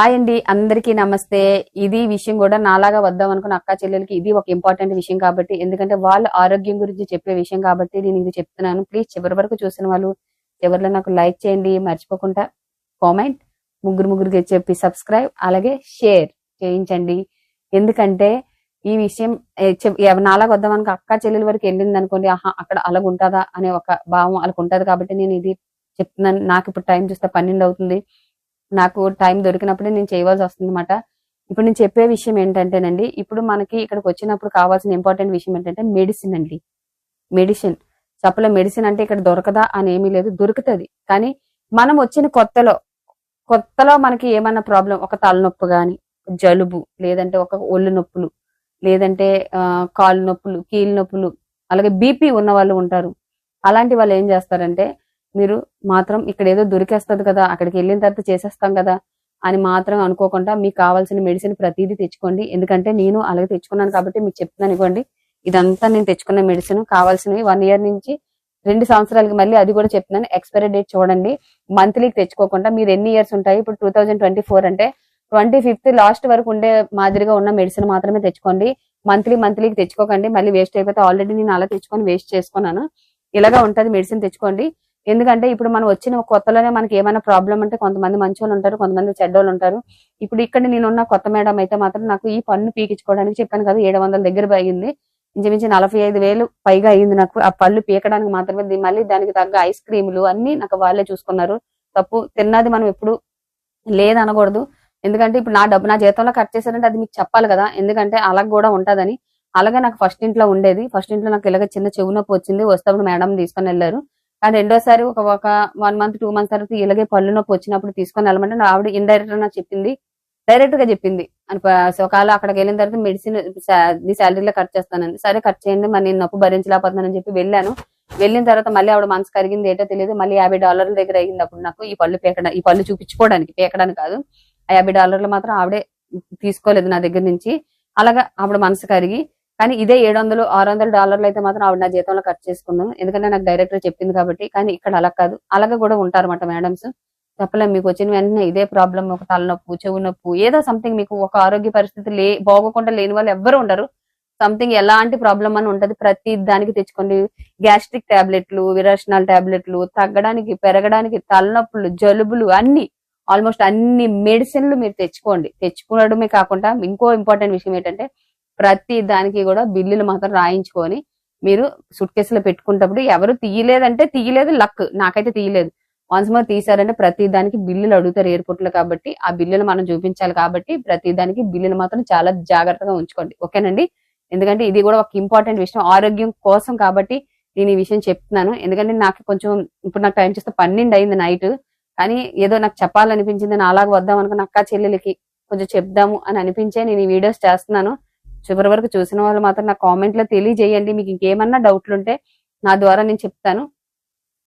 Hi అండి, అందరికీ నమస్తే. ఇది విషయం కూడా నాలాగా వద్దాం అనుకున్న అక్క చెల్లెలకి ఇది ఒక ఇంపార్టెంట్ విషయం కాబట్టి, ఎందుకంటే వాళ్ళ ఆరోగ్యం గురించి చెప్పే విషయం కాబట్టి నేను ఇది చెప్తున్నాను. ప్లీజ్ చివరి వరకు చూసిన వాళ్ళు చివరిలో నాకు లైక్ చేయండి, మర్చిపోకుండా కామెంట్, ముగ్గురికి చెప్పి సబ్స్క్రైబ్, అలాగే షేర్ చేయించండి. ఎందుకంటే ఈ విషయం నాలాగా వద్దాం అనుకో అక్క చెల్లెల వరకు వెళ్ళింది అనుకోండి, ఆహా అక్కడ అలాగుంటుందా అనే ఒక భావం వాళ్ళకు ఉంటది కాబట్టి నేను ఇది చెప్తున్నాను. నాకు ఇప్పుడు టైం చూస్తే 12 అవుతుంది. నాకు టైం దొరికినప్పుడే నేను చేయవలసి వస్తుంది అనమాట. ఇప్పుడు నేను చెప్పే విషయం ఏంటంటేనండి, ఇప్పుడు మనకి ఇక్కడికి వచ్చినప్పుడు కావాల్సిన ఇంపార్టెంట్ విషయం ఏంటంటే మెడిసిన్ అండి. మెడిసిన్ చెప్పలే, మెడిసిన్ అంటే ఇక్కడ దొరకదా అని ఏమీ లేదు, దొరుకుతుంది. కానీ మనం వచ్చిన కొత్తలో మనకి ఏమన్నా ప్రాబ్లం, ఒక తలనొప్పి కానీ, జలుబు, లేదంటే ఒక ఒళ్ళు నొప్పులు, లేదంటే కాళ్ళు నొప్పులు, కీళ్ళ నొప్పులు, అలాగే బీపీ ఉన్న వాళ్ళు ఉంటారు. అలాంటి వాళ్ళు ఏం చేస్తారంటే, మీరు మాత్రం ఇక్కడ ఏదో దొరికేస్తుంది కదా, అక్కడికి వెళ్ళిన తర్వాత చేసేస్తాం కదా అని మాత్రం అనుకోకుండా మీకు కావాల్సిన మెడిసిన్ ప్రతిదీ తెచ్చుకోండి. ఎందుకంటే నేను అలాగే తెచ్చుకున్నాను కాబట్టి మీకు చెప్తున్నాను. ఇవ్వండి, ఇదంతా నేను తెచ్చుకున్న మెడిసిన్ కావాల్సినవి 1 ఇయర్ నుంచి 2 సంవత్సరాలకి. మళ్ళీ అది కూడా చెప్తున్నాను, ఎక్స్పైరీ డేట్ చూడండి. మంత్లీకి తెచ్చుకోకుండా మీరు ఎన్ని ఇయర్స్ ఉంటాయి, ఇప్పుడు 2024 అంటే 25th లాస్ట్ వరకు ఉండే మాదిరిగా ఉన్న మెడిసిన్ మాత్రమే తెచ్చుకోండి. మంత్లీకి తెచ్చుకోకండి, మళ్ళీ వేస్ట్ అయిపోతే. ఆల్రెడీ నేను అలా తెచ్చుకొని వేస్ట్ చేసుకున్నాను. ఇలాగా ఉంటది, మెడిసిన్ తెచ్చుకోండి. ఎందుకంటే ఇప్పుడు మనం వచ్చిన కొత్తలోనే మనకి ఏమైనా ప్రాబ్లం అంటే కొంతమంది మంచోళ్ళు ఉంటారు, కొంతమంది చెడ్డోళ్ళు ఉంటారు. ఇప్పుడు ఇక్కడ నేనున్న కొత్త మేడం అయితే మాత్రం నాకు ఈ పన్ను పీకించుకోవడానికి చెప్పాను కదా, 700 దగ్గర అయ్యింది. ఇంచుమించు 45,000 పైగా అయ్యింది నాకు ఆ పళ్ళు పీకడానికి మాత్రమే. మళ్ళీ దానికి తగ్గ ఐస్ క్రీములు అన్ని నాకు వాళ్ళే చూసుకున్నారు. తప్పు తిన్నది మనం ఎప్పుడు లేదనకూడదు. ఎందుకంటే ఇప్పుడు నా జీతంలో కట్ చేశారంటే అది మీకు చెప్పాలి కదా, ఎందుకంటే అలాగ కూడా ఉంటదని. అలాగే నాకు ఫస్ట్ ఇంట్లో ఉండేది. ఫస్ట్ ఇంట్లో నాకు ఇలాగ చిన్న చెవు నొప్పి వచ్చింది, వస్తేప్పుడు మేడం తీసుకొని వెళ్ళారు. కానీ రెండోసారి ఒక 1 month 2 months తర్వాత ఇలాగే పళ్ళు నొప్పి వచ్చినప్పుడు తీసుకొని వెళ్ళమంటే నా ఆవిడ ఇండైరెక్ట్ గా చెప్పింది, డైరెక్ట్ గా చెప్పింది అని. ఒకవేళ అక్కడికి వెళ్ళిన తర్వాత మెడిసిన్ నీ శాలరీలో కట్ చేస్తానని. సరే కట్ చేయండి, మరి నేను నొప్పి భరించలేకపోతున్నానని చెప్పి వెళ్ళాను. వెళ్ళిన తర్వాత మళ్ళీ ఆవిడ మనసు కరిగింది ఏంటో తెలియదు, మళ్ళీ $50 దగ్గర అయ్యింది అప్పుడు నాకు ఈ పళ్ళు చూపించుకోవడానికి, పీకడానికి కాదు. ఆ $50 మాత్రం ఆవిడే తీసుకోలేదు నా దగ్గర నుంచి. అలాగా ఆవిడ మనసు కరిగి, కానీ ఇదే $700-600 అయితే మాత్రం ఆవిడ నా జీతంలో కట్ చేసుకున్నాను, ఎందుకంటే నాకు డైరెక్టర్ చెప్పింది కాబట్టి. కానీ ఇక్కడ అలా కాదు, అలాగే కూడా ఉంటారన్నమాట మేడమ్స్. చెప్పలేము, మీకు వచ్చిన వెంటనే ఇదే ప్రాబ్లం, ఒక తలనొప్పు, చెవు నొప్పు, ఏదో సంథింగ్ మీకు ఒక ఆరోగ్య పరిస్థితి బాగోకుండా లేని వాళ్ళు ఎవ్వరు ఉండరు. సంథింగ్ ఎలాంటి ప్రాబ్లం అని ఉంటది, ప్రతి దానికి తెచ్చుకోండి. గ్యాస్ట్రిక్ టాబ్లెట్లు, విరోచనాల్ టాబ్లెట్లు, తగ్గడానికి, పెరగడానికి, తలనొప్పులు, జలుబులు, అన్ని ఆల్మోస్ట్ అన్ని మెడిసిన్లు మీరు తెచ్చుకోండి. తెచ్చుకోవడమే కాకుండా ఇంకో ఇంపార్టెంట్ విషయం ఏంటంటే, ప్రతి దానికి కూడా బిల్లులు మాత్రం రాయించుకొని మీరు సూట్ కేసులో పెట్టుకున్నప్పుడు, ఎవరు తీయలేదంటే తీయలేదు, లక్, నాకైతే తీయలేదు. వన్స్ మోర్ తీసారంటే ప్రతి దానికి బిల్లులు అడుగుతారు ఎయిర్పోర్ట్ లో కాబట్టి ఆ బిల్లులు మనం చూపించాలి. కాబట్టి ప్రతి దానికి బిల్లులు మాత్రం చాలా జాగ్రత్తగా ఉంచుకోండి, ఓకేనండి. ఎందుకంటే ఇది కూడా ఒక ఇంపార్టెంట్ విషయం ఆరోగ్యం కోసం కాబట్టి నేను ఈ విషయం చెప్తున్నాను. ఎందుకంటే నాకు కొంచెం ఇప్పుడు నాకు టైం చూస్తే 12 అయింది నైట్. కానీ ఏదో నాకు చెప్పాలనిపించింది, నా అలాగ వద్దాం అనుకున్న అక్క చెల్లెలకి కొంచెం చెప్దాము అని అనిపించే నేను ఈ వీడియోస్ చేస్తున్నాను. చివరి వరకు చూసిన వాళ్ళు మాత్రం నా కామెంట్ లో తెలియజేయండి. మీకు ఇంకేమన్నా డౌట్లు ఉంటే నా ద్వారా నేను చెప్తాను.